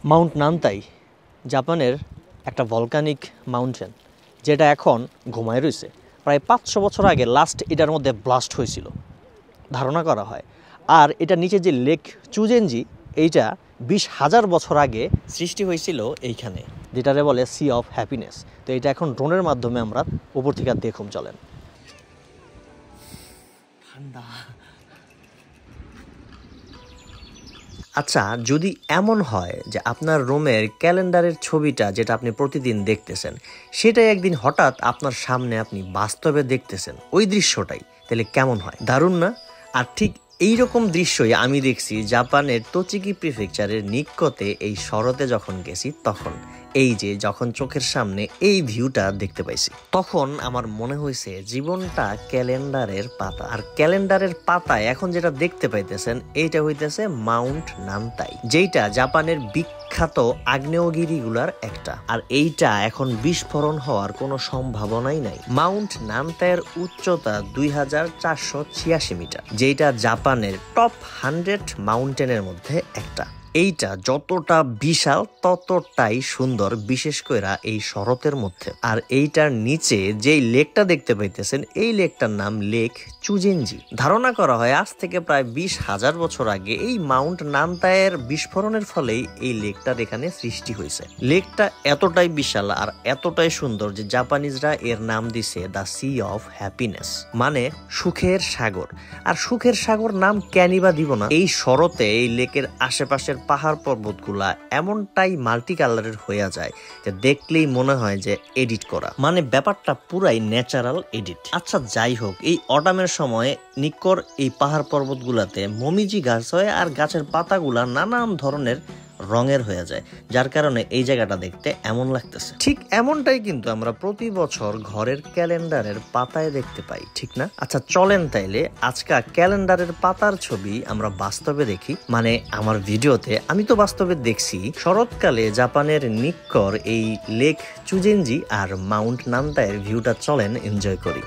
Mount নানতাই জাপানের একটা volcanic mountain, যেটা এখন ঘুমায় রয়েছে। প্রায় 500 বছর আগে লাস্ট এটার মধ্যে ব্লাস্ট হয়েছিল ধারণা করা হয়। আর এটা নিচে যে লেক চুজেনজি, এইটা 20,000 বছর আগে সৃষ্টি হয়েছিল এইখানে, যেটারে বলে সি অফ হ্যাপিনেস। তো এটা এখন ড্রোনের মাধ্যমে আমরা উপর থেকে দেখুন, চলেন। ঠান্ডা। আচ্ছা, যদি এমন হয় যে আপনার রুমের ক্যালেন্ডারের ছবিটা যেটা আপনি প্রতিদিন দেখতেছেন, সেটাই একদিন হঠাৎ আপনার সামনে আপনি বাস্তবে দেখতেছেন ওই দৃশ্যটাই, তাহলে কেমন হয়? দারুণ না? আর ঠিক এইরকম দৃশ্যই আমি দেখছি জাপানের তোচিকি প্রিফেকচারের নিক্কোতে এই শরতে যখন গেছি তখন। এই যে যখন চোখের সামনে এই ভিউটা দেখতে পাইছি, তখন আমার মনে হয়েছে জীবনটা ক্যালেন্ডারের পাতা। আর ক্যালেন্ডারের পাতায় এখন যেটা দেখতে পাইতেছেন এইটা হইতেছে মাউন্ট নানতাই, যেটা জাপানের বিখ্যাত আগ্নেয়গিরিগুলার একটা। আর এইটা এখন বিস্ফোরণ হওয়ার কোনো সম্ভাবনাই নাই। মাউন্ট নানতাইয়ের উচ্চতা 2486 মিটার, যেটা জাপানের টপ 100 মাউন্টেনের মধ্যে একটা। এইটা যতটা বিশাল ততটাই সুন্দর, বিশেষ করে এই শরতের মধ্যে। আর এইটার নিচে যেই লেকটা দেখতে পাইতেছেন, এই লেকটার নাম লেক চুজেনজি। ধারণা করা হয় আজ থেকে প্রায় 20,000 বছর আগে এই মাউন্ট নানতাইয়ের বিস্ফোরণের ফলেই এই লেকটার এখানে সৃষ্টি হয়েছে। লেকটা এতটাই বিশাল আর এতটাই সুন্দর যে জাপানিজরা এর নাম দিছে দ্য সি অফ হ্যাপিনেস, মানে সুখের সাগর। আর সুখের সাগর নাম কেনই বা দিব না? এই শরতে এই লেকের আশেপাশের পাহাড় পর্বতগুলা এমনটাই মাল্টি কালারের হয়ে যায় যে দেখলেই মনে হয় যে এডিট করা, মানে ব্যাপারটা পুরাই ন্যাচারাল এডিট। আচ্ছা, যাই হোক, এই অটামের সময় নিক্কোর এই পাহাড় পর্বতগুলাতে মমিজি গাছ হয় আর গাছের পাতাগুলা নানান ধরনের রঙের হয়ে যায়, যার কারণে এই জায়গাটা দেখতে এমন লাগতেছে। ঠিক এমনটাই কিন্তু আমরা প্রতি বছর ঘরের ক্যালেন্ডারের পাতায় দেখতে পাই, ঠিক না? আচ্ছা চলেন তাইলে আজকে ক্যালেন্ডারের পাতার ছবি আমরা বাস্তবে দেখি। মানে আমার ভিডিওতে আমি তো বাস্তবে দেখছি। শরৎকালে জাপানের নিক্কোর এই লেক চুজেনজি আর মাউন্ট নানতাইয়ের ভিউটা চলেন এনজয় করি।